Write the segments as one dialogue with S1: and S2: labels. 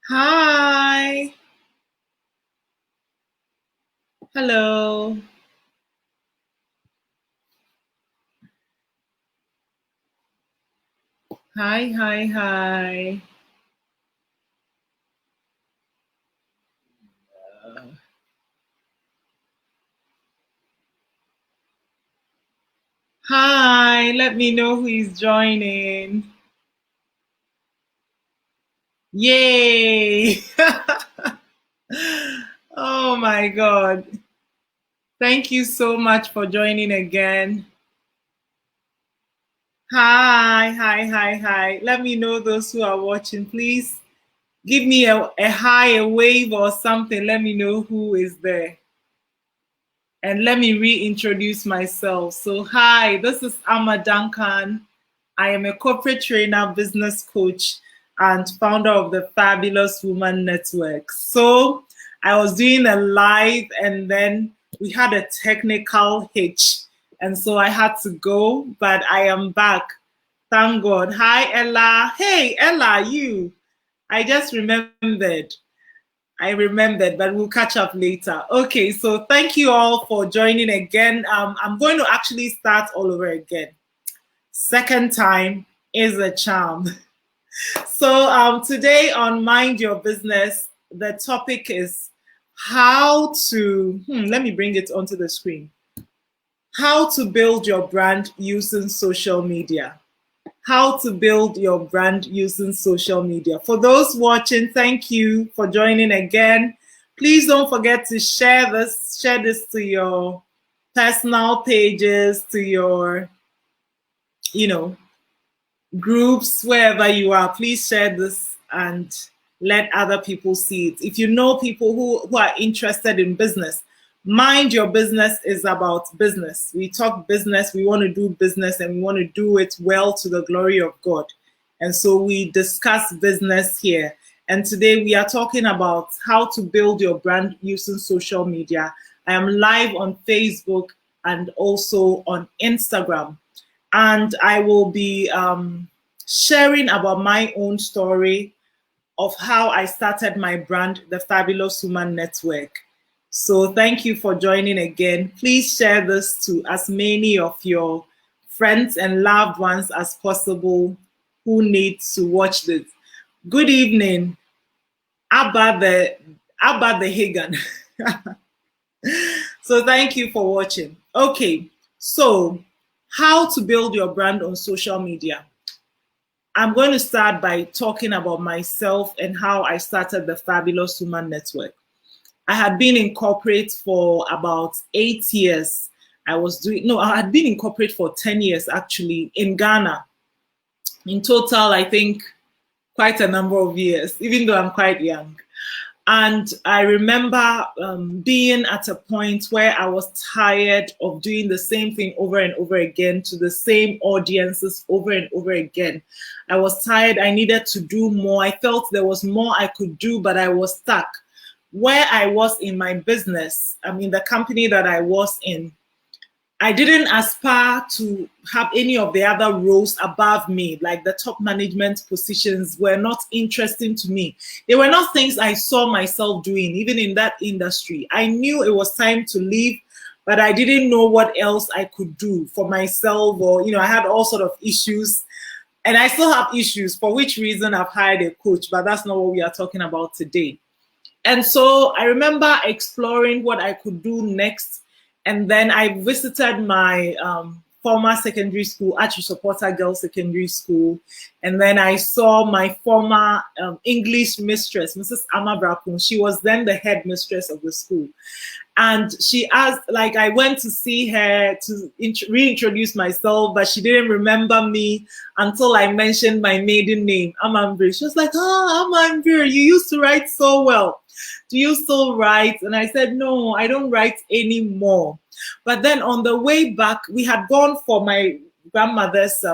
S1: Hi. Hello. Hi, hi, hi. Hi. Let me know who is joining. Yay. Oh my God. Thank you so much for joining again. Hi, hi, hi, hi. Let me know those who are watching. Please give me a hi, a wave, or something. Let me know who is there. And let me reintroduce myself. So, hi, this is Amma Duncan. I am a corporate trainer, business coach, and founder of the Fabulous Woman Network. So, I was doing a live and then we had a technical hitch. And so I had to go, but I am back. Thank God. Hi, Ella. Hey, Ella, you. I just remembered. but we'll catch up later. Okay, so thank you all for joining again. I'm going to actually start all over again. Second time is a charm. So today on Mind Your Business, the topic is how to, let me bring it onto the screen. How to build your brand using social media. How to build your brand using social media. For those watching, thank you for joining again. Please don't forget to share this to your personal pages, to your, you know, groups, wherever you are. Please share this and let other people see it. If you know people who are interested in business, Mind Your Business is about business. We talk business, we want to do business, and we want to do it well to the glory of God. And so we discuss business here. And today we are talking about how to build your brand using social media. I am live on Facebook and also on Instagram. And I will be sharing about my own story of how I started my brand, the Fabulous Woman Network. So thank you for joining again. Please share this to as many of your friends and loved ones as possible who need to watch this. Good evening, Abba the Hagan. So thank you for watching. Okay, so how to build your brand on social media. I'm going to start by talking about myself and how I started the Fabulous Woman Network. I had been in corporate for about 8 years. I had been in corporate for 10 years actually in Ghana. In total, I think quite a number of years, even though I'm quite young. And I remember being at a point where I was tired of doing the same thing over and over again to the same audiences over and over again. I was tired. I needed to do more. I felt there was more I could do, but I was stuck. Where I was in my business, I mean, the company that I was in, I didn't aspire to have any of the other roles above me, like the top management positions were not interesting to me. They were not things I saw myself doing, even in that industry. I knew it was time to leave, but I didn't know what else I could do for myself, or, I had all sort of issues. And I still have issues, for which reason I've hired a coach, but that's not what we are talking about today. And so I remember exploring what I could do next. And then I visited my former secondary school, Archie Supporter Girls Secondary School. And then I saw my former English mistress, Mrs. Amma Brakun. She was then the head mistress of the school. And she asked, like, I went to see her to reintroduce myself, but she didn't remember me until I mentioned my maiden name, Amambir. She was like, "Oh, Amambir, you used to write so well. Do you still write?" And I said, "No, I don't write anymore." But then on the way back, we had gone for my grandmother's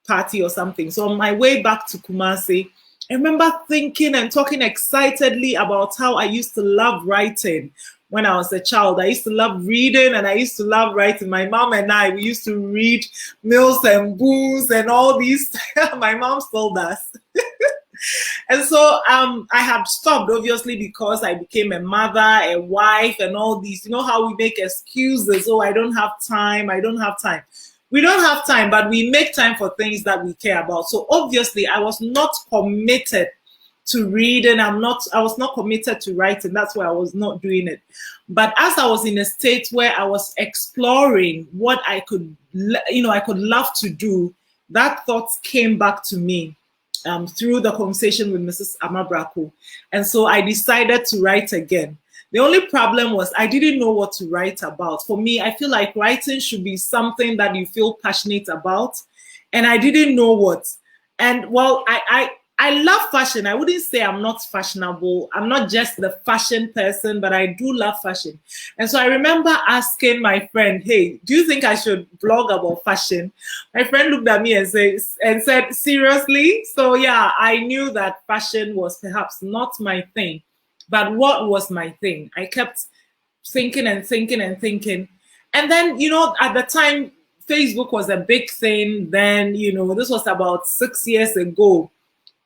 S1: party or something. So on my way back to Kumasi, I remember thinking and talking excitedly about how I used to love writing when I was a child. I used to love reading and I used to love writing. My mom and I, we used to read Mills and Booze and all these. My mom still does. And so I had stopped, obviously, because I became a mother, a wife, and all these. You know how we make excuses? Oh, I don't have time. I don't have time. We don't have time, but we make time for things that we care about. So obviously, I was not committed to reading. I was not committed to writing. That's why I was not doing it. But as I was in a state where I was exploring what I could, I could love to do, that thought came back to me through the conversation with Mrs. Amabrako. And so I decided to write again. The only problem was I didn't know what to write about. For me, I feel like writing should be something that you feel passionate about. And I didn't know what. And well, I love fashion. I wouldn't say I'm not fashionable. I'm not just the fashion person, but I do love fashion. And so I remember asking my friend, hey, do you think I should blog about fashion? My friend looked at me and said, seriously? So yeah, I knew that fashion was perhaps not my thing. But what was my thing? I kept thinking and thinking and thinking. And then, at the time, Facebook was a big thing. Then, this was about 6 years ago.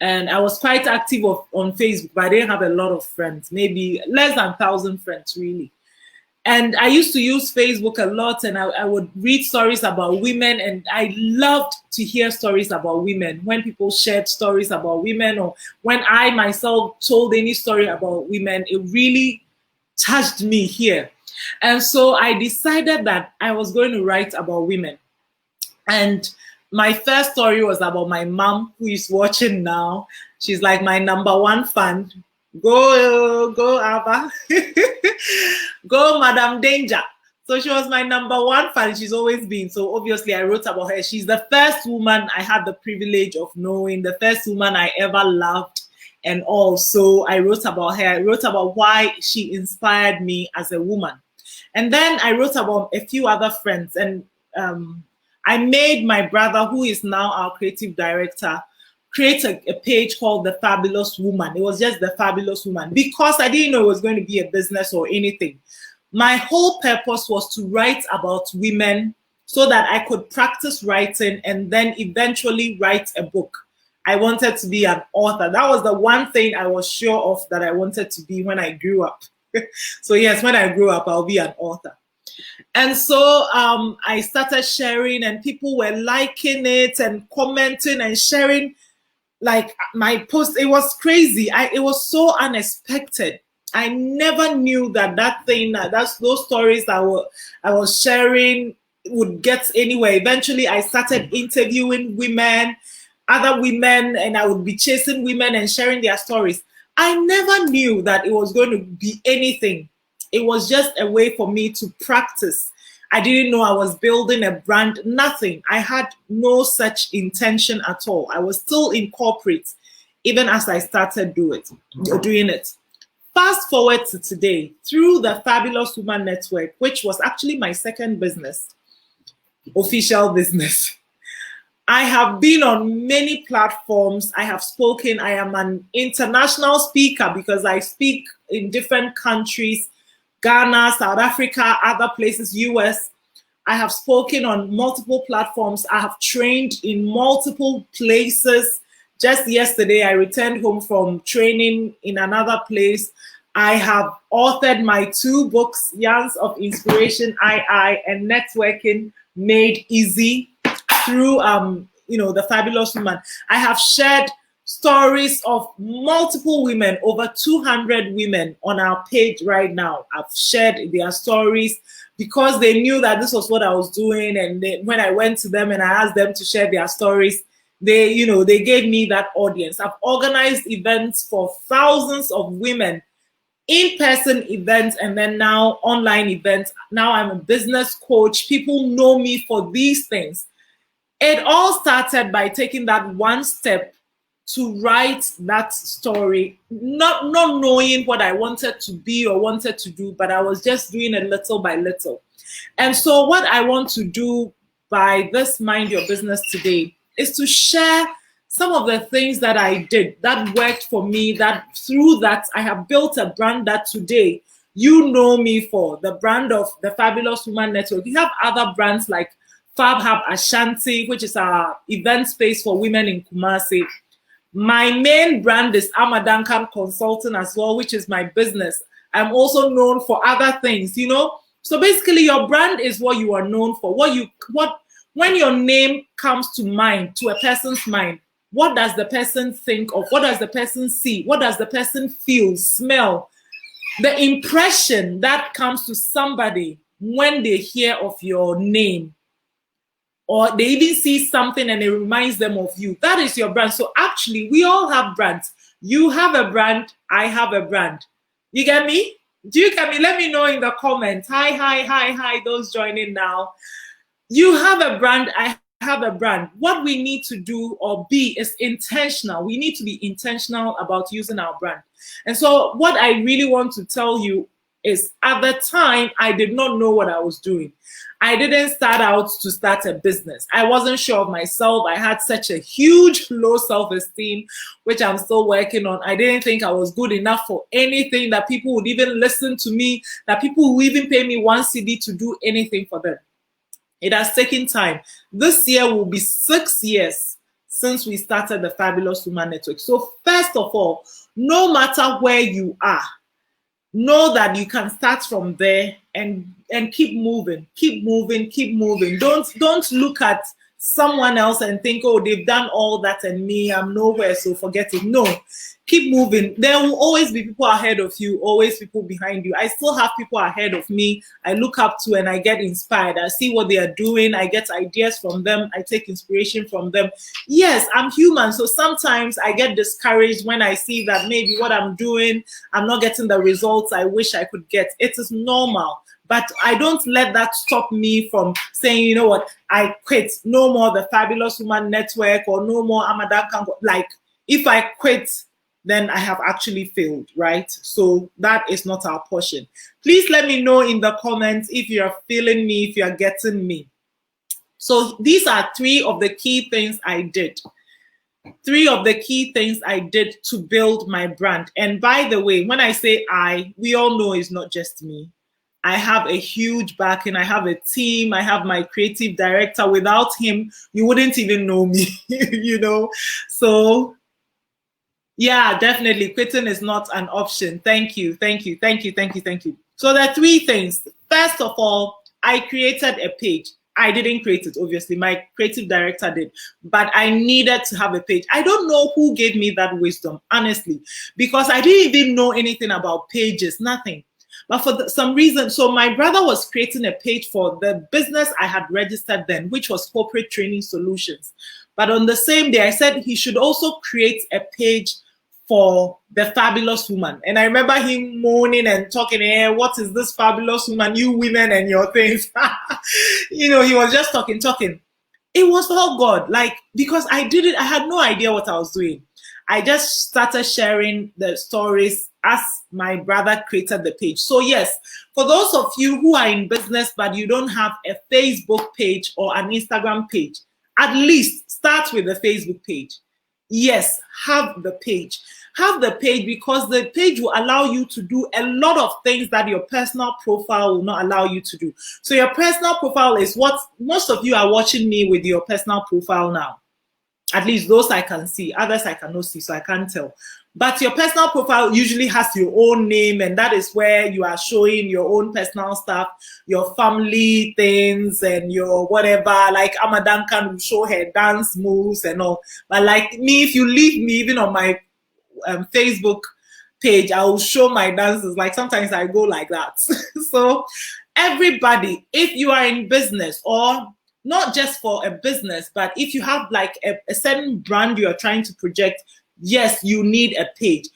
S1: And I was quite active on Facebook, but I didn't have a lot of friends, maybe less than 1,000 friends, really. And I used to use Facebook a lot, and I would read stories about women, and I loved to hear stories about women. When people shared stories about women, or when I myself told any story about women, it really touched me here. And so I decided that I was going to write about women. And my first story was about my mom, who is watching now. She's like my #1 fan. Go, Ava. Go, Madam Danger. So she was my #1 fan. She's always been. So obviously I wrote about her. She's the first woman I had the privilege of knowing, the first woman I ever loved, and all. So I wrote about her. I wrote about why she inspired me as a woman. And then I wrote about a few other friends. And I made my brother, who is now our creative director, create a page called The Fabulous Woman. It was just The Fabulous Woman, because I didn't know it was going to be a business or anything. My whole purpose was to write about women so that I could practice writing and then eventually write a book. I wanted to be an author. That was the one thing I was sure of that I wanted to be when I grew up. So yes, when I grew up, I'll be an author. And so I started sharing, and people were liking it and commenting and sharing like my post. It was crazy. It was so unexpected. I never knew that those stories I was sharing would get anywhere. Eventually, I started interviewing women, other women, and I would be chasing women and sharing their stories. I never knew that it was going to be anything. It was just a way for me to practice. I didn't know I was building a brand, nothing. I had no such intention at all. I was still in corporate, even as I started doing it. Fast forward to today, through the Fabulous Woman Network, which was actually my second business, official business. I have been on many platforms. I have spoken. I am an international speaker because I speak in different countries. Ghana, South Africa, other places, US. I have spoken on multiple platforms. I have trained in multiple places. Just yesterday, I returned home from training in another place. I have authored my 2 books, Yarns of Inspiration, and Networking Made Easy, through The Fabulous Woman. I have shared stories of multiple women, over 200 women on our page right now. I've shared their stories because they knew that this was what I was doing. And when I went to them and I asked them to share their stories, they gave me that audience. I've organized events for thousands of women, in-person events, and then now online events. Now I'm a business coach. People know me for these things. It all started by taking that one step to write that story, not knowing what I wanted to be or wanted to do, but I was just doing it little by little. And so what I want to do by this Mind Your Business today is to share some of the things that I did that worked for me, that through that I have built a brand that today you know me for, the brand of the Fabulous Woman Network. We have other brands like Fab Hub Ashanti, which is our event space for women in Kumasi. My main brand is Amadankan Consulting as well, which is my business. I'm also known for other things, you know. So basically, your brand is what you are known for. When your name comes to mind, to a person's mind, what does the person think of? What does the person see? What does the person feel, smell? The impression that comes to somebody when they hear of your name, or they even see something and it reminds them of you. That is your brand. So actually, we all have brands. You have a brand, I have a brand. You get me? Do you get me? Let me know in the comments. Hi, those joining now. You have a brand, I have a brand. What we need to do or be is intentional. We need to be intentional about using our brand. And so what I really want to tell you is, at the time, I did not know what I was doing. I didn't start out to start a business. I wasn't sure of myself. I had such a huge low self-esteem, which I'm still working on. I didn't think I was good enough for anything, that people would even listen to me, that people would even pay me 1 CD to do anything for them. It has taken time. This year will be 6 years since we started the Fabulous Woman Network. So first of all, no matter where you are, know that you can start from there and keep moving. Don't look at someone else and think, oh, they've done all that and me, I'm nowhere, so forget it. No, keep moving. There will always be people ahead of you, always people behind you. I still have people ahead of me I look up to and I get inspired. I see what they are doing. I get ideas from them. I take inspiration from them. Yes, I'm human. So sometimes I get discouraged when I see that maybe what I'm doing, I'm not getting the results I wish I could get. It is normal. But I don't let that stop me from saying, you know what, I quit. No more the Fabulous Woman Network, or no more Amadankan. Like, if I quit, then I have actually failed, right? So that is not our portion. Please let me know in the comments if you're feeling me, if you're getting me. So these are 3 of the key things I did. 3 of the key things I did to build my brand. And by the way, when I say we all know it's not just me. I have a huge backing. I have a team. I have my creative director. Without him, you wouldn't even know me, you know? So yeah, definitely. Quitting is not an option. Thank you. So there are 3 things. First of all, I created a page. I didn't create it, obviously. My creative director did. But I needed to have a page. I don't know who gave me that wisdom, honestly, because I didn't even know anything about pages, nothing. But for some reason, so my brother was creating a page for the business I had registered then, which was Corporate Training Solutions. But on the same day, I said he should also create a page for the Fabulous Woman. And I remember him moaning and talking, what is this Fabulous Woman, you women and your things? You know, he was just talking. It was for God, like, because I had no idea what I was doing. I just started sharing the stories as my brother created the page. So yes, for those of you who are in business but you don't have a Facebook page or an Instagram page, at least start with the Facebook page. Yes, have the page. Have the page, because the page will allow you to do a lot of things that your personal profile will not allow you to do. So your personal profile is what most of you are watching me with your personal profile now. At least those I can see. Others I cannot see, so I can't tell. But your personal profile usually has your own name, and that is where you are showing your own personal stuff, your family things, and your whatever. Like Amadankan will show her dance moves and all. But like me, if you leave me, even on my Facebook page, I will show my dances. Like sometimes I go like that. So everybody, if you are in business, or not just for a business, but if you have like a certain brand you are trying to project, yes, you need a page.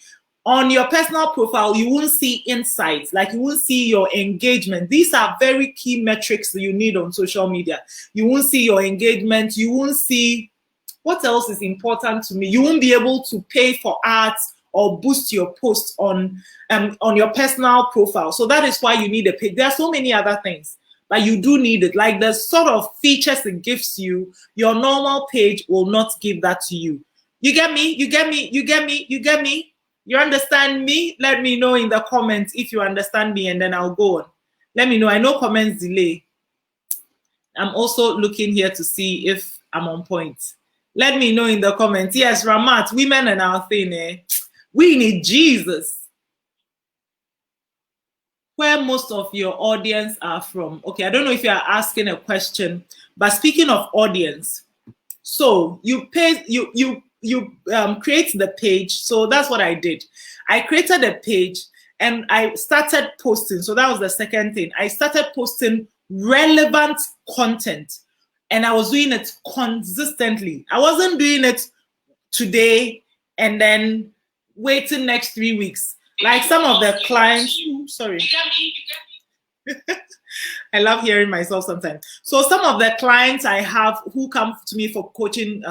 S1: On your personal profile, you won't see insights, like you won't see your engagement. These are very key metrics that you need on social media. You won't see your engagement. You won't see what else is important to me. You won't be able to pay for ads or boost your posts on your personal profile. So that is why you need a page. There are so many other things, but you do need it. Like the sort of features it gives you, your normal page will not give that to you. You get me? You get me? You get me? You get me? You understand me? Let me know in the comments if you understand me, and then I'll go on. Let me know. I know comments delay. I'm also looking here to see if I'm on point. Let me know in the comments. Yes, Ramat, women and our thing, eh? We need Jesus. Where most of your audience are from. Okay, I don't know if you are asking a question, but speaking of audience, so you pay you create the page. So that's what I did. I created a page and I started posting. So that was the second thing. I started posting relevant content and I was doing it consistently. I wasn't doing it today and then waiting next 3 weeks. Like some of the clients, sorry. I love hearing myself sometimes. So some of the clients I have who come to me for coaching,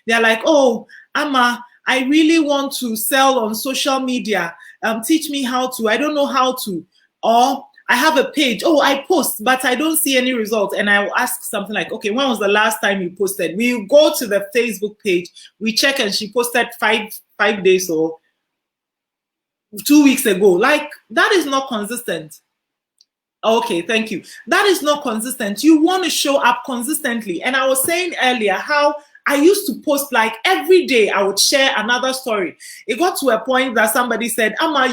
S1: they're like, "Oh, Amma, I really want to sell on social media. Teach me how to. I don't know how to." Or I have a page. Oh, I post, but I don't see any results. And I will ask something like, "Okay, when was the last time you posted?" We go to the Facebook page, we check, and she posted five days or 2 weeks ago. Like that is not consistent. Okay, thank you. That is not consistent. You want to show up consistently. And I was saying earlier how I used to post like every day, I would share another story. It got to a point that somebody said, Amma,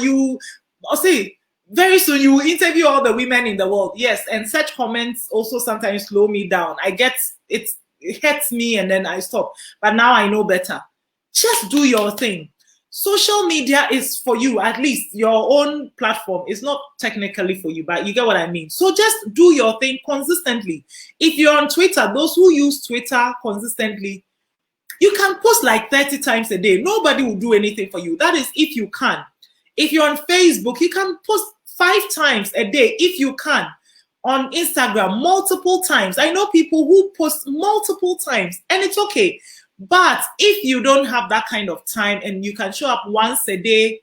S1: I'll say, very soon you will interview all the women in the world. Yes, and such comments also sometimes slow me down. I get it hurts me and then I stop. But now I know better. Just do your thing. Social media is for you, at least your own platform is not technically for you, but you get what I mean. So just do your thing consistently. If you're on Twitter, those who use Twitter consistently, you can post like 30 times a day. Nobody will do anything for you. That is if you can. If you're on Facebook, you can post 5 times a day if you can. On Instagram, multiple times. I know people who post multiple times and it's okay. But if you don't have that kind of time and you can show up once a day,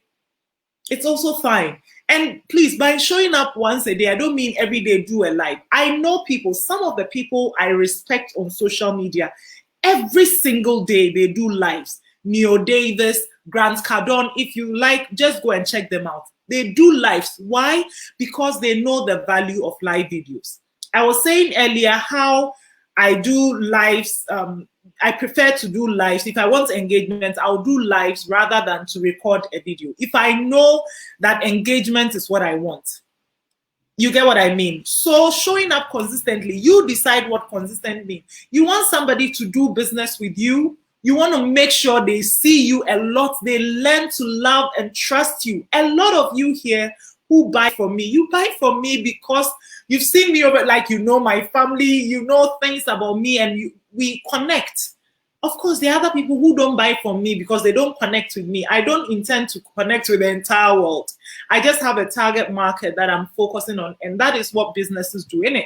S1: it's also fine. And please, by showing up once a day, I don't mean every day do a live. I know people, some of the people I respect on social media, every single day they do lives. Neo Davis, Grant Cardone, if you like, just go and check them out. They do lives. Why? Because they know the value of live videos. I was saying earlier how I do lives. I prefer to do lives. If I want engagement, I'll do lives rather than to record a video. If I know that engagement is what I want. You get what I mean? So showing up consistently, you decide what consistent means. You want somebody to do business with you. You want to make sure they see you a lot. They learn to love and trust you. A lot of you here who buy from me, you buy from me because you've seen me over, like you know my family, you know things about me, and we connect. Of course, there are other people who don't buy from me because they don't connect with me. I don't intend to connect with the entire world. I just have a target market that I'm focusing on, and that is what businesses do, innit?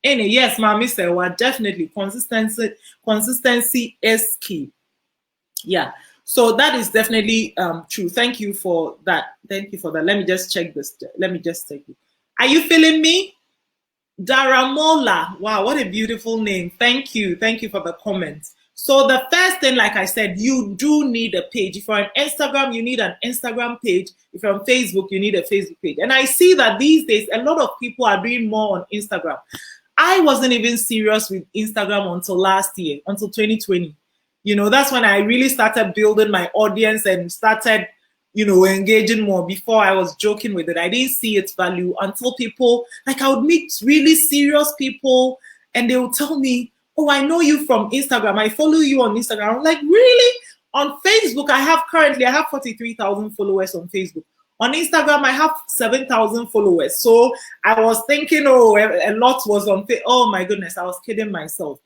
S1: Yes, Mami said, well, definitely consistency is key. Yeah. So that is definitely true. Thank you for that. Thank you for that. Let me just check this. Let me just take it. Are you feeling me? Daramola. Wow, what a beautiful name. Thank you. Thank you for the comments. So the first thing, like I said, you do need a page. If you're on Instagram, you need an Instagram page. If you're on Facebook, you need a Facebook page. And I see that these days, a lot of people are doing more on Instagram. I wasn't even serious with Instagram until last year, until 2020. You know, that's when I really started building my audience and started, you know, engaging more. Before I was joking with it. I didn't see its value until people, like I would meet really serious people and they would tell me, oh, I know you from Instagram. I follow you on Instagram. I'm like, really? On Facebook, I have 43,000 followers on Facebook. On Instagram, I have 7,000 followers. So I was thinking, oh, a lot was on Facebook. Oh my goodness, I was kidding myself.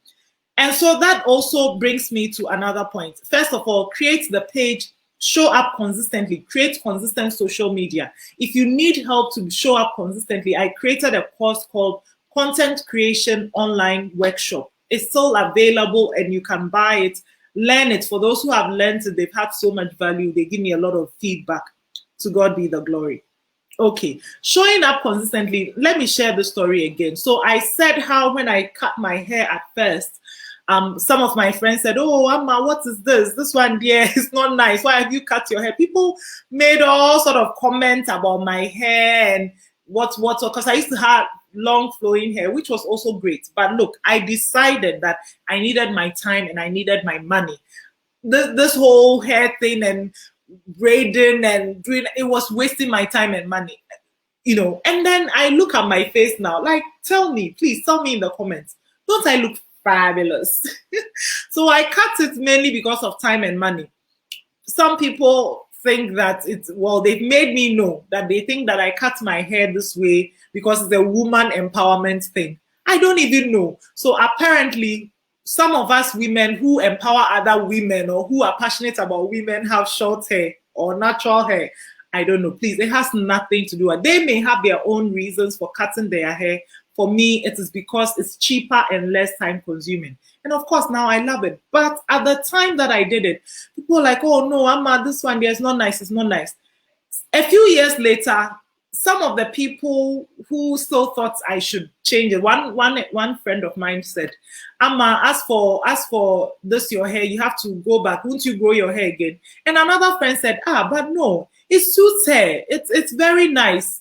S1: And so that also brings me to another point. First of all, create the page, show up consistently, create consistent social media. If you need help to show up consistently, I created a course called Content Creation Online Workshop. It's still available and you can buy it, learn it. For those who have learned it, they've had so much value. They give me a lot of feedback. To God be the glory. Okay, showing up consistently. Let me share the story again. So I said how when I cut my hair at first, some of my friends said, oh, Amma, what is this? This one, dear, is not nice. Why have you cut your hair? People made all sort of comments about my hair and what, because I used to have long flowing hair, which was also great. But look, I decided that I needed my time and I needed my money. This whole hair thing and braiding and doing, it was wasting my time and money, And then I look at my face now, like, please tell me in the comments, don't I look fabulous? So I cut it mainly because of time and money. Some people think that they've made me know that they think that I cut my hair this way because it's a woman empowerment thing. I don't even know. So apparently, some of us women who empower other women or who are passionate about women have short hair or natural hair. I don't know. Please, it has nothing to do with it. They may have their own reasons for cutting their hair. For me, it is because it's cheaper and less time consuming. And of course, now I love it. But at the time that I did it, people were like, oh no, Amma, this one there is not nice. It's not nice. A few years later, some of the people who still thought I should change it, one friend of mine said, Amma, as for this your hair, you have to go back. Won't you grow your hair again? And another friend said, but no, it suits hair. It's very nice.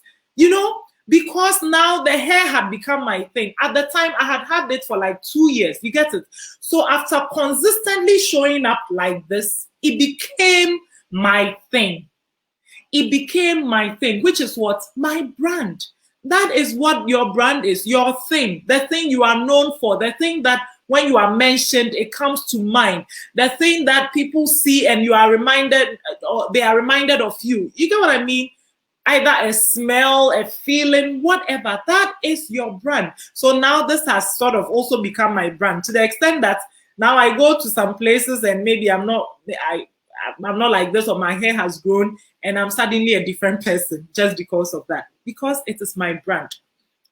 S1: Because now the hair had become my thing. At the time, I had had it for like 2 years. You get it? So after consistently showing up like this, it became my thing. It became my thing, which is what? My brand. That is what your brand is, your thing, the thing you are known for, the thing that when you are mentioned, it comes to mind, the thing that people see and you are reminded, or they are reminded of you. You get what I mean? Either a smell, a feeling, whatever. That is your brand. So now this has sort of also become my brand to the extent that now I go to some places and maybe I'm not like this, or my hair has grown and I'm suddenly a different person just because of that. Because it is my brand.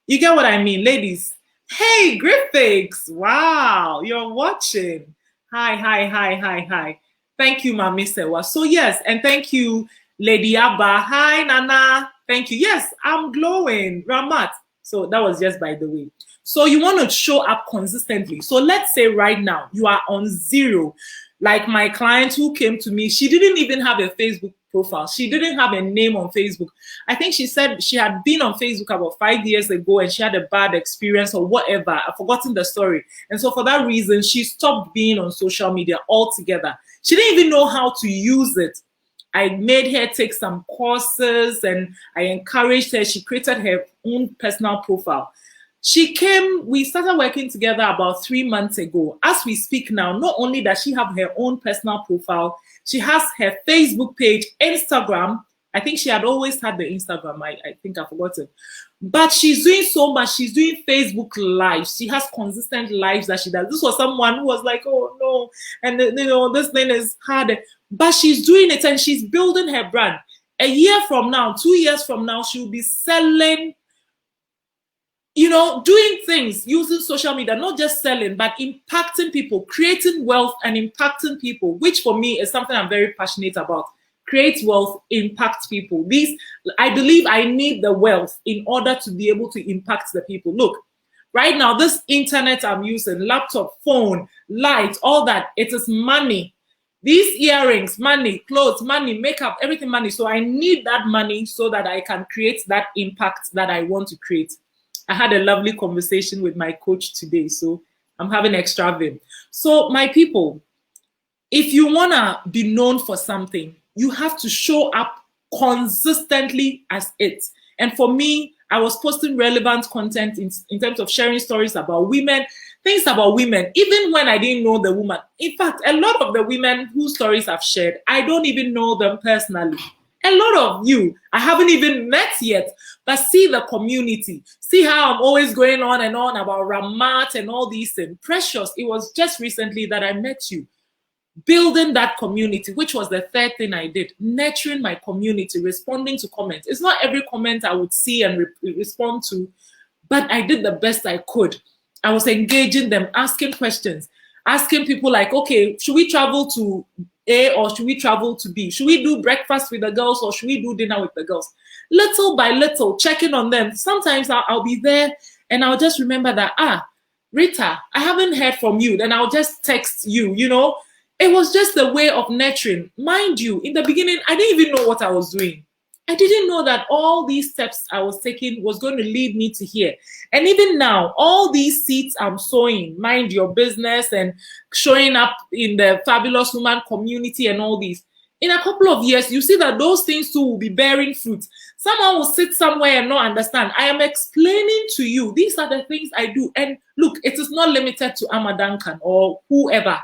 S1: You get what I mean, ladies? Hey, graphics. Wow, you're watching. Hi. Thank you, Mami Sewa. So yes, and thank you, Lady Abba. Hi, Nana. Thank you. Yes, I'm glowing. Ramat. So that was just by the way. So you want to show up consistently. So let's say right now you are on 0. Like my client who came to me, she didn't even have a Facebook profile. She didn't have a name on Facebook. I think she said she had been on Facebook about 5 years ago and she had a bad experience or whatever. I've forgotten the story. And so for that reason, she stopped being on social media altogether. She didn't even know how to use it. I made her take some courses and I encouraged her. She created her own personal profile. She came, we started working together about 3 months ago. As we speak now, not only does she have her own personal profile, she has her Facebook page, Instagram. I think she had always had the Instagram. I think I forgot it. But she's doing so much. She's doing Facebook lives. She has consistent lives that she does. This was someone who was like, oh no, and this thing is hard. But she's doing it and she's building her brand. A year from now, 2 years from now, she'll be selling, doing things using social media, not just selling, but impacting people, creating wealth and impacting people, which for me is something I'm very passionate about. Create wealth, impact people. I believe I need the wealth in order to be able to impact the people. Look, right now, this internet I'm using, laptop, phone, light, all that, it is money. These earrings, money, clothes, money, makeup, everything money. So I need that money so that I can create that impact that I want to create. I had a lovely conversation with my coach today, so I'm having extra vim. So my people, if you want to be known for something, you have to show up consistently as it. And for me, I was posting relevant content in terms of sharing stories about women, things about women, even when I didn't know the woman. In fact, a lot of the women whose stories I've shared, I don't even know them personally. A lot of you, I haven't even met yet, but see the community. See how I'm always going on and on about Ramat and all these things. Precious, it was just recently that I met you. Building that community, which was the third thing I did. Nurturing my community, responding to comments. It's not every comment I would see and respond to, but I did the best I could. I was engaging them, asking questions, asking people like, okay, should we travel to A or should we travel to B? Should we do breakfast with the girls or should we do dinner with the girls? Little by little, checking on them. Sometimes I'll be there and I'll just remember that, Rita, I haven't heard from you. Then I'll just text you, It was just a way of nurturing. Mind you, in the beginning, I didn't even know what I was doing. I didn't know that all these steps I was taking was going to lead me to here. And even now, all these seeds I'm sowing, mind your business and showing up in the Fabulous Woman community and all these, in a couple of years, you see that those things too will be bearing fruit. Someone will sit somewhere and not understand. I am explaining to you, these are the things I do. And look, it is not limited to Amma Duncan or whoever.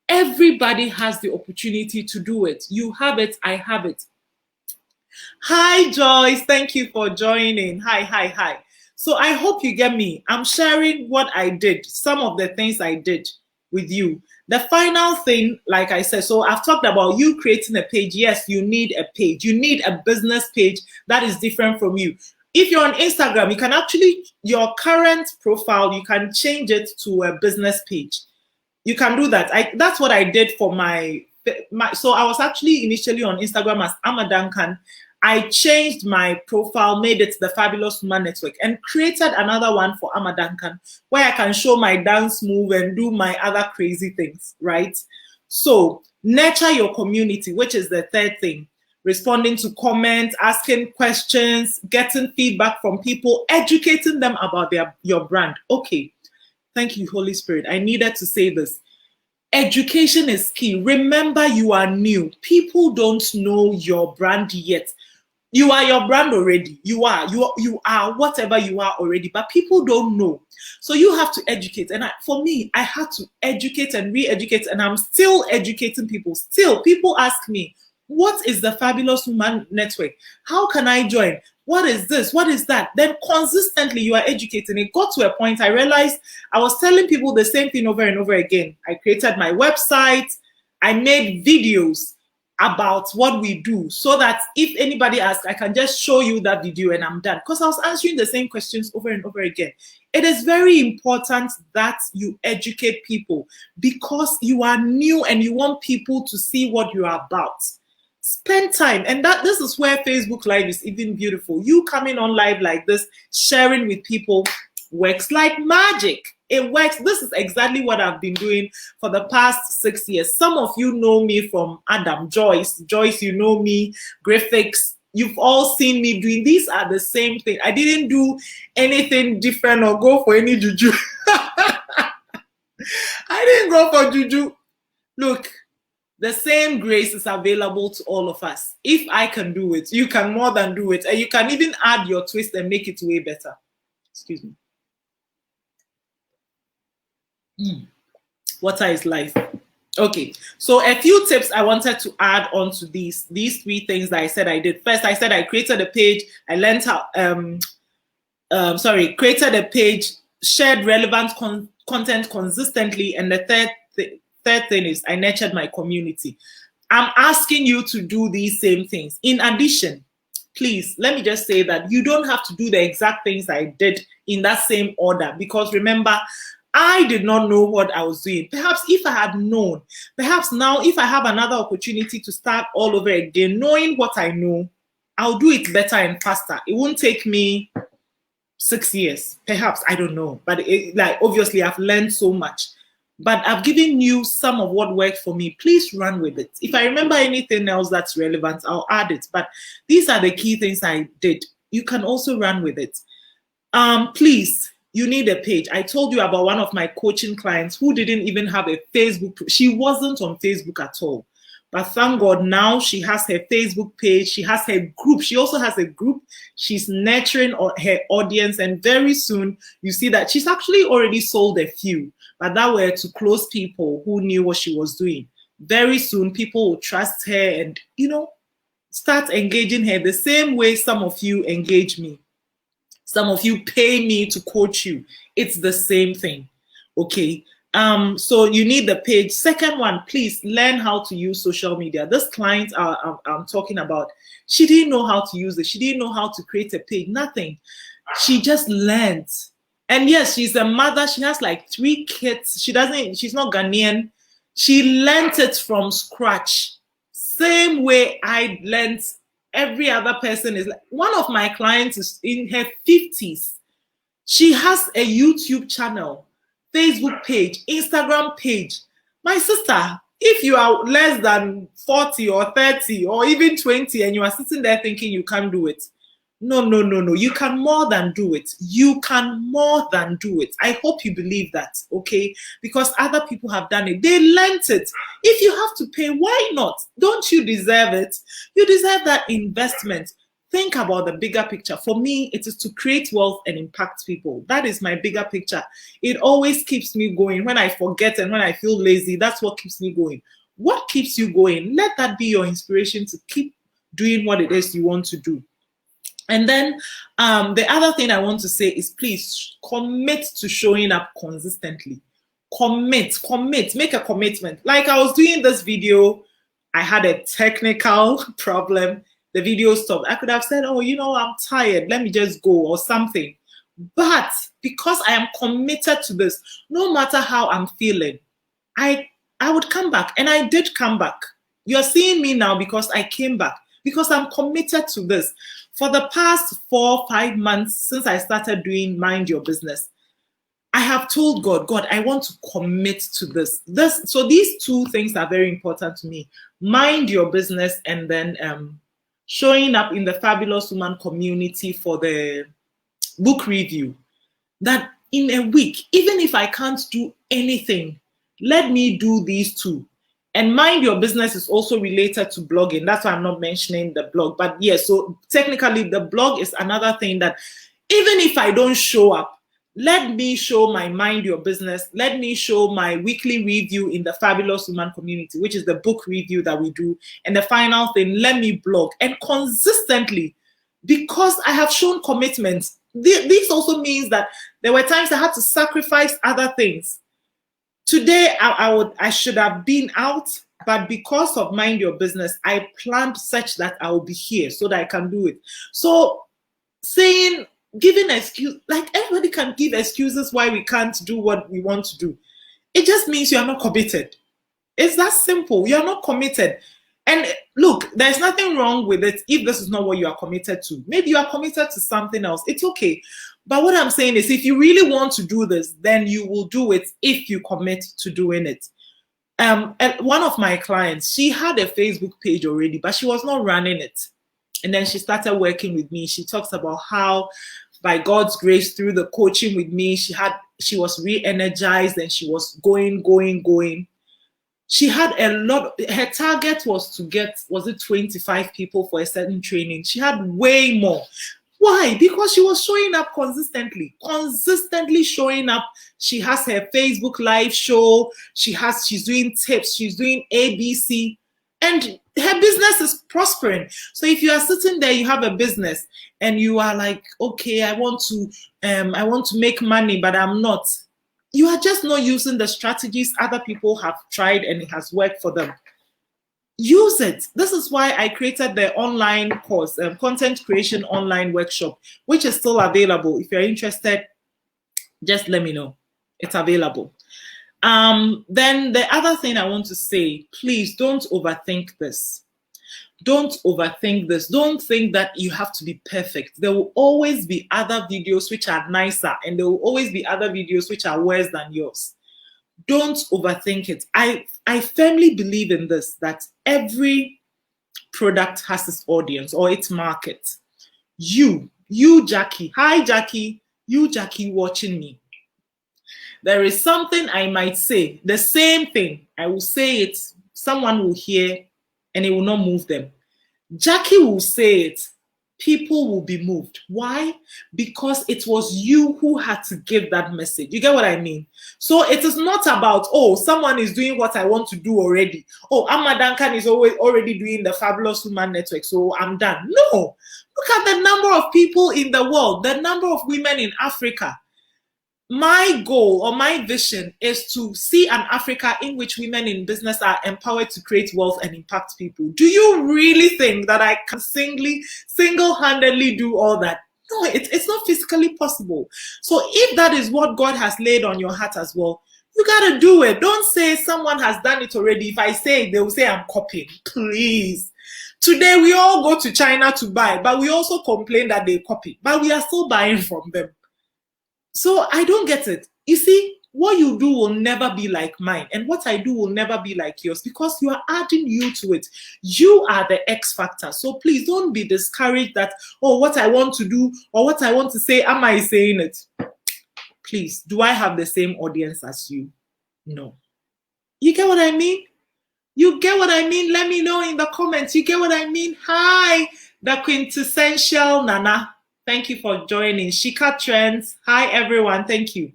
S1: Everybody has the opportunity to do it. You have it, I have it. Hi, Joyce. Thank you for joining. Hi. So I hope you get me. I'm sharing what I did, some of the things I did with you. The final thing, like I said, so I've talked about you creating a page. Yes, you need a page. You need a business page that is different from you. If you're on Instagram, you can actually, your current profile, you can change it to a business page. You can do that. That's what I did for my so I was actually initially on Instagram as Amma Duncan. I changed my profile, made it the Fabulous Woman Network, and created another one for Amma Duncan where I can show my dance move and do my other crazy things, right? So nurture your community, which is the third thing. Responding to comments, asking questions, getting feedback from people, educating them about your brand. Okay, thank you, Holy Spirit. I needed to say this. Education is key. Remember, you are new. People don't know your brand yet. You are your brand already. You are whatever you are already, but people don't know. So you have to educate. And for me, I had to educate and re-educate, and I'm still educating people. Still, people ask me, what is the Fabulous Woman Network? How can I join? What is this? What is that? Then consistently you are educating. It got to a point I realized I was telling people the same thing over and over again. I created my website. I made videos about what we do so that if anybody asks, I can just show you that video and I'm done. Because I was answering the same questions over and over again. It is very important that you educate people because you are new and you want people to see what you are about. Spend time, and this is where Facebook Live is even beautiful. You coming on live like this, sharing with people, works like magic. It works. This is exactly what I've been doing for the past 6 years. Some of you know me from Adam, Joyce, you know me, graphics. You've all seen me doing. These are the same thing. I didn't do anything different or go for any juju. I didn't go for juju. Look. The same grace is available to all of us. If I can do it, you can more than do it. And you can even add your twist and make it way better. Excuse me. Water is life. Okay, so a few tips I wanted to add on to these three things that I said I did. First, I said I created a page. I learned how, created a page, shared relevant content consistently. And the third thing is I nurtured my community. I'm asking you to do these same things. In addition, please, let me just say that you don't have to do the exact things I did in that same order, because remember, I did not know what I was doing. Perhaps if I had known, perhaps now if I have another opportunity to start all over again, knowing what I know, I'll do it better and faster. It won't take me 6 years, perhaps, I don't know. But obviously I've learned so much. But I've given you some of what worked for me. Please run with it. If I remember anything else that's relevant, I'll add it. But these are the key things I did. You can also run with it. Please, you need a page. I told you about one of my coaching clients who didn't even have a Facebook. She wasn't on Facebook at all. But thank God now she has her Facebook page. She has her group. She also has a group. She's nurturing her audience. And very soon you see that she's actually already sold a few. But that were to close people who knew what she was doing. Very soon, people will trust her and, start engaging her the same way some of you engage me. Some of you pay me to coach you. It's the same thing, okay? So you need the page. Second one, please learn how to use social media. This client I'm talking about, she didn't know how to use it. She didn't know how to create a page, nothing. She just learned. And yes, she's a mother. She has like 3 kids. She's not Ghanaian. She learned it from scratch. Same way I learned every other person is. One of my clients is in her 50s. She has a YouTube channel, Facebook page, Instagram page. My sister, If you are less than 40 or 30 or even 20 and you are sitting there thinking you can't do it, no, no, no, no. You can more than do it. You can more than do it. I hope you believe that, okay? Because other people have done it. They learned it. If you have to pay, why not? Don't you deserve it? You deserve that investment. Think about the bigger picture. For me, it is to create wealth and impact people. That is my bigger picture. It always keeps me going. When I forget and when I feel lazy, that's what keeps me going. What keeps you going? Let that be your inspiration to keep doing what it is you want to do. And then the other thing I want to say is, please commit to showing up consistently. Commit, make a commitment. Like I was doing this video, I had a technical problem. The video stopped. I could have said, oh, I'm tired. Let me just go or something. But because I am committed to this, no matter how I'm feeling, I would come back. And I did come back. You're seeing me now because I came back, because I'm committed to this. For the past 4 or 5 months since I started doing Mind Your Business, I have told God, I want to commit to this. So these two things are very important to me. Mind your business, and then showing up in the Fabulous Woman community for the book review. That in a week, even if I can't do anything, let me do these two. And Mind Your Business is also related to blogging. That's why I'm not mentioning the blog. But yes, so technically the blog is another thing that even if I don't show up, let me show my Mind Your Business. Let me show my weekly review in the Fabulous Woman community, which is the book review that we do. And the final thing, let me blog. And consistently, because I have shown commitment, this also means that there were times I had to sacrifice other things. Today, I should have been out, but because of Mind Your Business, I planned such that I will be here so that I can do it. So giving excuse, like everybody can give excuses why we can't do what we want to do. It just means you are not committed. It's that simple. You're not committed. And look, there's nothing wrong with it if this is not what you are committed to. Maybe you are committed to something else. It's okay. But what I'm saying is, if you really want to do this, then you will do it if you commit to doing it. And one of my clients, she had a Facebook page already, but she was not running it. And then she started working with me. She talks about how, by God's grace, through the coaching with me, she was re-energized and she was going. She had a lot. Her target was to get, was it 25 people for a certain training? She had way more. Why? Because she was showing up consistently showing up. She has her Facebook live show. She's doing tips. She's doing ABC, and her business is prospering. So if you are sitting there, you have a business, and you are like, okay, I want to make money, but I'm not. You are just not using the strategies other people have tried and it has worked for them. Use it. This is why I created the online course, content creation online workshop, which is still available. If you're interested, just let me know. It's available. Then the other thing I want to say, please don't overthink this. Don't overthink this. Don't think that you have to be perfect. There will always be other videos which are nicer, and there will always be other videos which are worse than yours. Don't overthink it. I firmly believe in this, that every product has its audience or its market. You Jackie, hi Jackie, you Jackie watching me. There is something I might say, the same thing. I will say it, someone will hear, and it will not move them. Jackie will say it, people will be moved. Why? Because it was you who had to give that message. You get what I mean? So it is not about, oh, someone is doing what I want to do already. Oh, Amma Duncan is already doing the Fabulous Woman Network, so I'm done. No. Look at the number of people in the world, the number of women in Africa. My goal or my vision is to see an Africa in which women in business are empowered to create wealth and impact people. Do you really think that I can single-handedly do all that? No, it's not physically possible. So if that is what God has laid on your heart as well, you got to do it. Don't say someone has done it already. If I say it, they will say I'm copying. Please. Today, we all go to China to buy, but we also complain that they copy. But we are still buying from them. So I don't get it. You see, what you do will never be like mine, and what I do will never be like yours, because you are adding you to it. You are the X factor. So please don't be discouraged that, oh, what I want to do or what I want to say, am I saying it? Please, do I have the same audience as you? No. You get what I mean? You get what I mean? Let me know in the comments. You get what I mean? Hi, the quintessential Nana. Thank you for joining. Shika Trends. Hi, everyone. Thank you.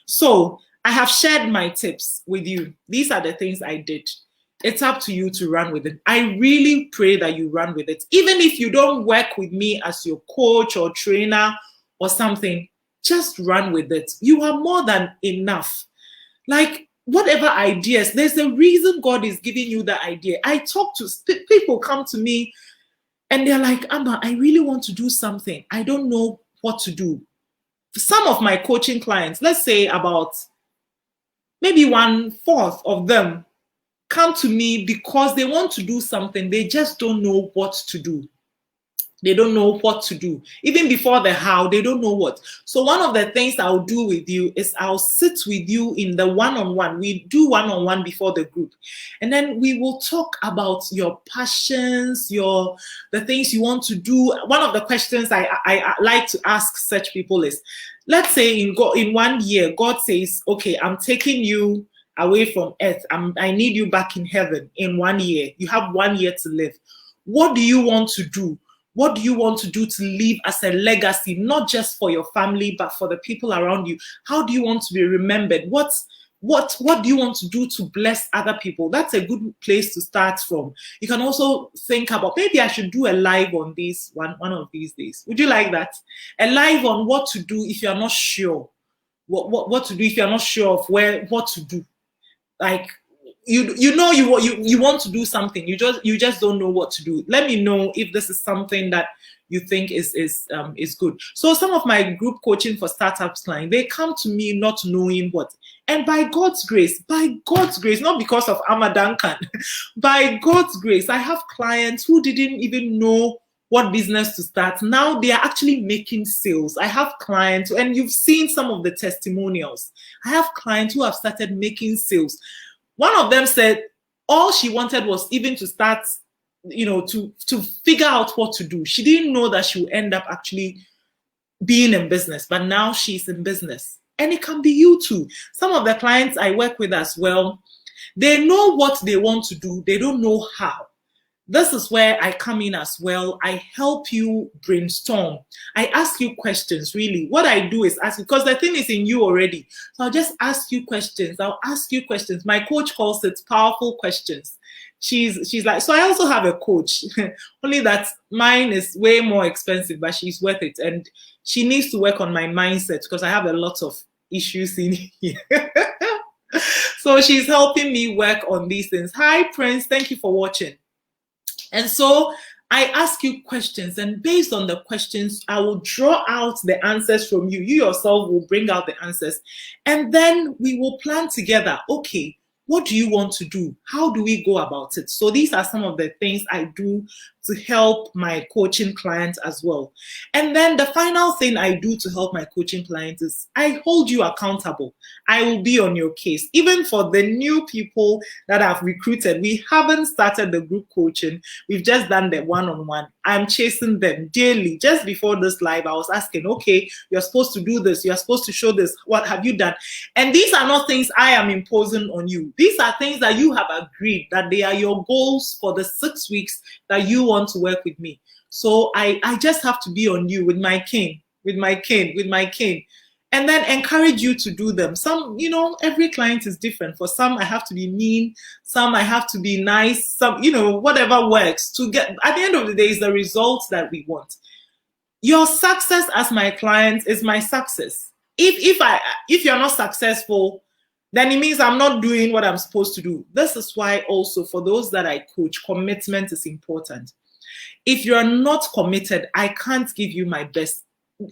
S1: So I have shared my tips with you. These are the things I did. It's up to you to run with it. I really pray that you run with it. Even if you don't work with me as your coach or trainer or something, just run with it. You are more than enough. Like, whatever ideas, there's a reason God is giving you the idea. I talk to people, come to me and they're like, Amma, I really want to do something. I don't know what to do. Some of my coaching clients, let's say about maybe 1/4 of them, come to me because they want to do something. They just don't know what to do. They don't know what to do. Even before the how, they don't know what. So one of the things I'll do with you is I'll sit with you in the one-on-one. We do one-on-one before the group. And then we will talk about your passions, the things you want to do. One of the questions I like to ask such people is, let's say in 1 year, God says, okay, I'm taking you away from earth. I need you back in heaven in 1 year. You have 1 year to live. What do you want to do? What do you want to do to leave as a legacy, not just for your family, but for the people around you? How do you want to be remembered? What do you want to do to bless other people? That's a good place to start from. You can also think about, maybe I should do a live on this one of these days. Would you like that? A live on what to do if you're not sure. What to do if you're not sure of what to do. Like, you know you want to do something, you just don't know what to do. Let me know if this is something that you think is good. So some of my group coaching for startups clients, they come to me not knowing what, and by God's grace, not because of Amma Duncan, by God's grace, I have clients who didn't even know what business to start. Now they are actually making sales. I have clients, and you've seen some of the testimonials. I have clients who have started making sales. One of them said all she wanted was even to start, to figure out what to do. She didn't know that she would end up actually being in business, but now she's in business. And it can be you too. Some of the clients I work with as well, they know what they want to do. They don't know how. This is where I come in as well. I help you brainstorm. I ask you questions, really. What I do is ask, because the thing is in you already. So I'll just ask you questions. I'll ask you questions. My coach calls it powerful questions. She's like, so I also have a coach, only that mine is way more expensive, but she's worth it. And she needs to work on my mindset because I have a lot of issues in here. So she's helping me work on these things. Hi, Prince. Thank you for watching. And so I ask you questions, and based on the questions, I will draw out the answers from you. You yourself will bring out the answers, and then we will plan together. Okay, what do you want to do? How do we go about it? So these are some of the things I do to help my coaching clients as well. And then the final thing I do to help my coaching clients is I hold you accountable. I will be on your case. Even for the new people that I've recruited, we haven't started the group coaching. We've just done the one-on-one. I'm chasing them daily. Just before this live, I was asking, okay, you're supposed to do this. You're supposed to show this. What have you done? And these are not things I am imposing on you. These are things that you have agreed that they are your goals for the 6 weeks that you want to work with me. So I just have to be on you with my cane, and then encourage you to do them. Some, every client is different. For some, I have to be mean. Some, I have to be nice. Some, whatever works to get, at the end of the day, is the results that we want. Your success as my client is my success. If you're not successful, then it means I'm not doing what I'm supposed to do. This is why also for those that I coach, commitment is important. If you're not committed, I can't give you my best.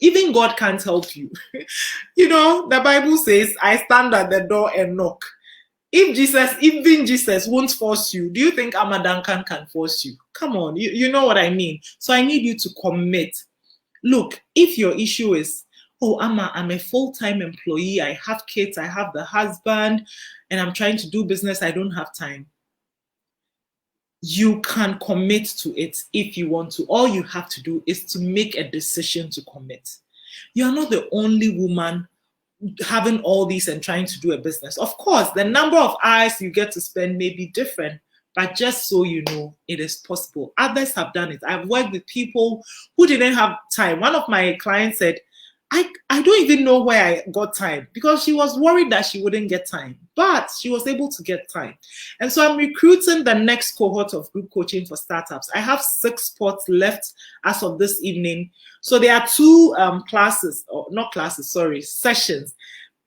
S1: Even God can't help you. The Bible says, I stand at the door and knock. Even Jesus won't force you. Do you think Amma Duncan can force you? Come on, you know what I mean. So I need you to commit. Look, if your issue is, oh, I'm a full-time employee, I have kids, I have the husband, and I'm trying to do business, I don't have time. You can commit to it if you want to. All you have to do is to make a decision to commit. You're not the only woman having all these and trying to do a business. Of course, the number of hours you get to spend may be different, but just so you know, it is possible. Others have done it. I've worked with people who didn't have time. One of my clients said, I don't even know where I got time, because she was worried that she wouldn't get time, but she was able to get time. And so I'm recruiting the next cohort of group coaching for startups. I have 6 spots left as of this evening. So there are 2 sessions.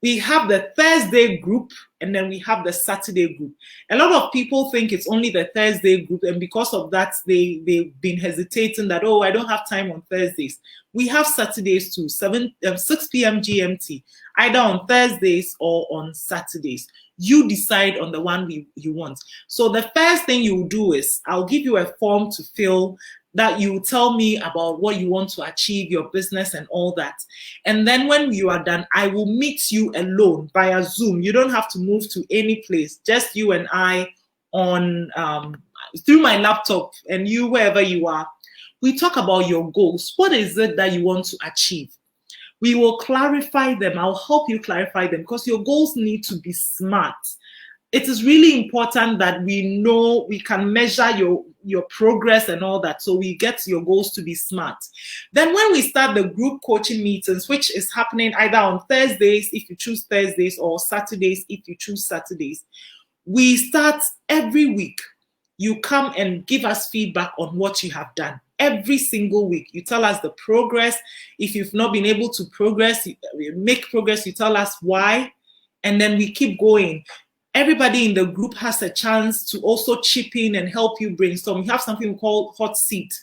S1: We have the Thursday group and then we have the Saturday group. A lot of people think it's only the Thursday group, and because of that, they've been hesitating that, oh, I don't have time on Thursdays. We have Saturdays too, 6 p.m. GMT, either on Thursdays or on Saturdays. You decide on the one you want. So the first thing you do is I'll give you a form to fill that you tell me about what you want to achieve, your business and all that. And then when you are done, I will meet you alone via Zoom. You don't have to move to any place, just you and I on through my laptop, and you wherever you are. We talk about your goals. What is it that you want to achieve? We will clarify them. I'll help you clarify them, because your goals need to be smart. It is really important that we know we can measure your progress and all that. So we get your goals to be smart. Then when we start the group coaching meetings, which is happening either on Thursdays, if you choose Thursdays, or Saturdays, if you choose Saturdays, we start every week. You come and give us feedback on what you have done. Every single week, you tell us the progress. If you've not been able to make progress, you tell us why, and then we keep going. Everybody in the group has a chance to also chip in and help you brainstorm. We have something called hot seat.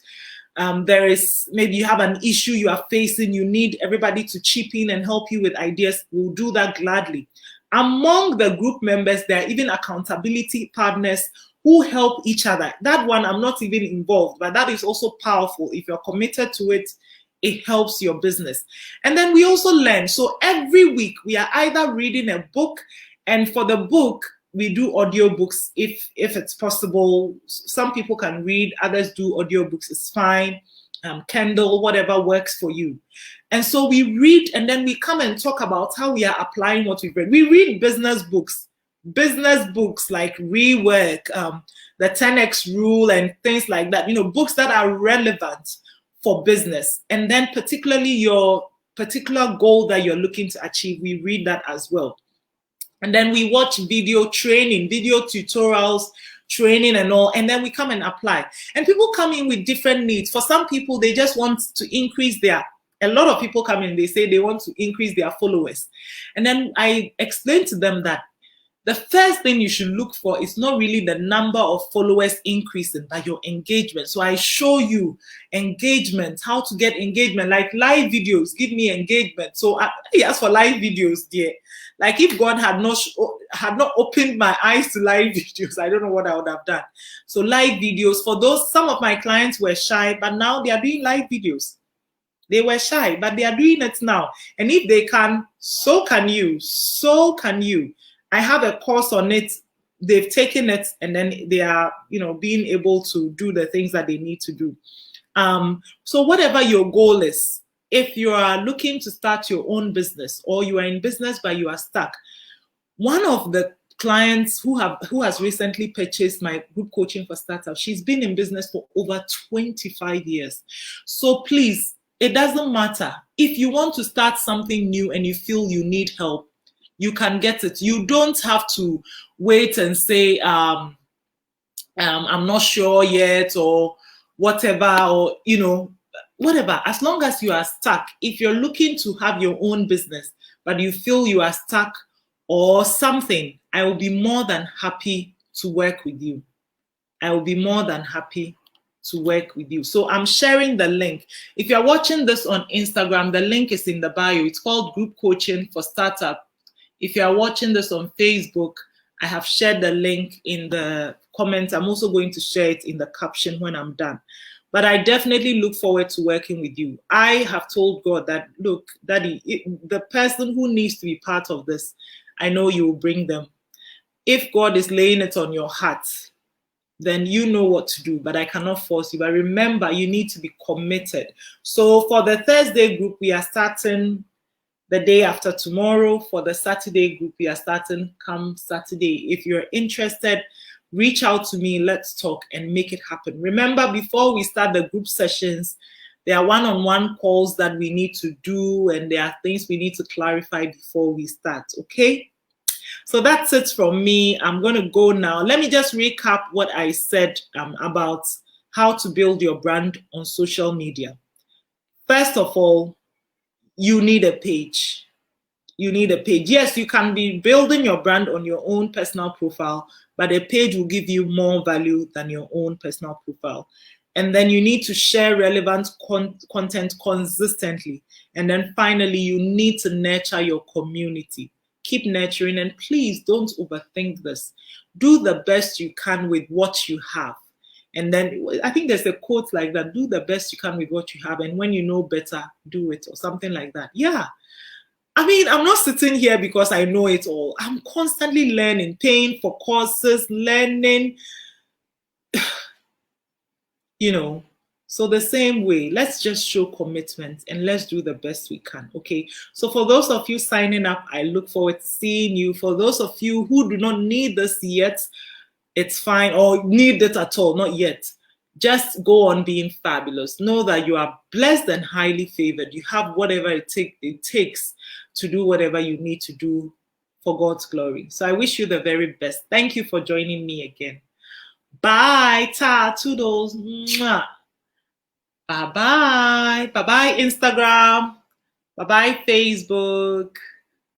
S1: There is, maybe you have an issue you are facing, you need everybody to chip in and help you with ideas. We'll do that gladly. Among the group members, there are even accountability partners who help each other. That one, I'm not even involved, but that is also powerful. If you're committed to it, it helps your business. And then we also learn. So every week, we are either reading a book, and for the book, we do audiobooks if it's possible. Some people can read, others do audiobooks, it's fine. Kindle, whatever works for you. And so we read, and then we come and talk about how we are applying what we've read. We read business books like Rework, the 10X Rule, and things like that. Books that are relevant for business. And then particularly your particular goal that you're looking to achieve, we read that as well. And then we watch video training, video tutorials, training and all, and then we come and apply. And people come in with different needs. For some people, they just want to increase a lot of people come in, they say they want to increase their followers. And then I explain to them that the first thing you should look for is not really the number of followers increasing, but your engagement. So I show you engagement, how to get engagement, like live videos, give me engagement. So I ask for live videos, dear. Like if God had not opened my eyes to live videos, I don't know what I would have done. So live videos, for those, some of my clients were shy, but now they are doing live videos. They were shy, but they are doing it now. And if they can, so can you. So can you. I have a course on it. They've taken it, and then they are, being able to do the things that they need to do. So whatever your goal is, if you are looking to start your own business, or you are in business but you are stuck, one of the clients who has recently purchased my group coaching for startups, she's been in business for over 25 years. So please, it doesn't matter. If you want to start something new and you feel you need help, you can get it. You don't have to wait and say, I'm not sure yet, or whatever, or, whatever. As long as you are stuck, if you're looking to have your own business, but you feel you are stuck or something, I will be more than happy to work with you. I will be more than happy to work with you. So I'm sharing the link. If you're watching this on Instagram, the link is in the bio. It's called Group Coaching for Startup. If you are watching this on Facebook, I have shared the link in the comment. I'm also going to share it in the caption when I'm done. But I definitely look forward to working with you. I have told God that, look, Daddy, the person who needs to be part of this, I know you will bring them. If God is laying it on your heart, then you know what to do, but I cannot force you. But remember, you need to be committed. So for the Thursday group, we are starting the day after tomorrow. For the Saturday group, we are starting come Saturday. If you're interested, reach out to me. Let's talk and make it happen. Remember, before we start the group sessions, there are one-on-one calls that we need to do, and there are things we need to clarify before we start, okay? So that's it from me. I'm going to go now. Let me just recap what I said about how to build your brand on social media. First of all, you need a page. You need a page. Yes, you can be building your brand on your own personal profile, but a page will give you more value than your own personal profile. And then you need to share relevant content consistently. And then finally, you need to nurture your community. Keep nurturing, and please don't overthink this. Do the best you can with what you have. And then I think there's a quote like that: do the best you can with what you have, and when you know better, do it, or something like that. Yeah. I mean, I'm not sitting here because I know it all. I'm constantly learning, paying for courses, learning, you know. So the same way, let's just show commitment and let's do the best we can, okay? So for those of you signing up, I look forward to seeing you. For those of you who do not need this yet, it's fine, or need it at all, not yet. Just go on being fabulous. Know that you are blessed and highly favored. You have whatever it takes to do whatever you need to do for God's glory. So I wish you the very best. Thank you for joining me again. Bye. Ta, toodles. Mwah. Bye-bye. Bye-bye, Instagram. Bye-bye, Facebook.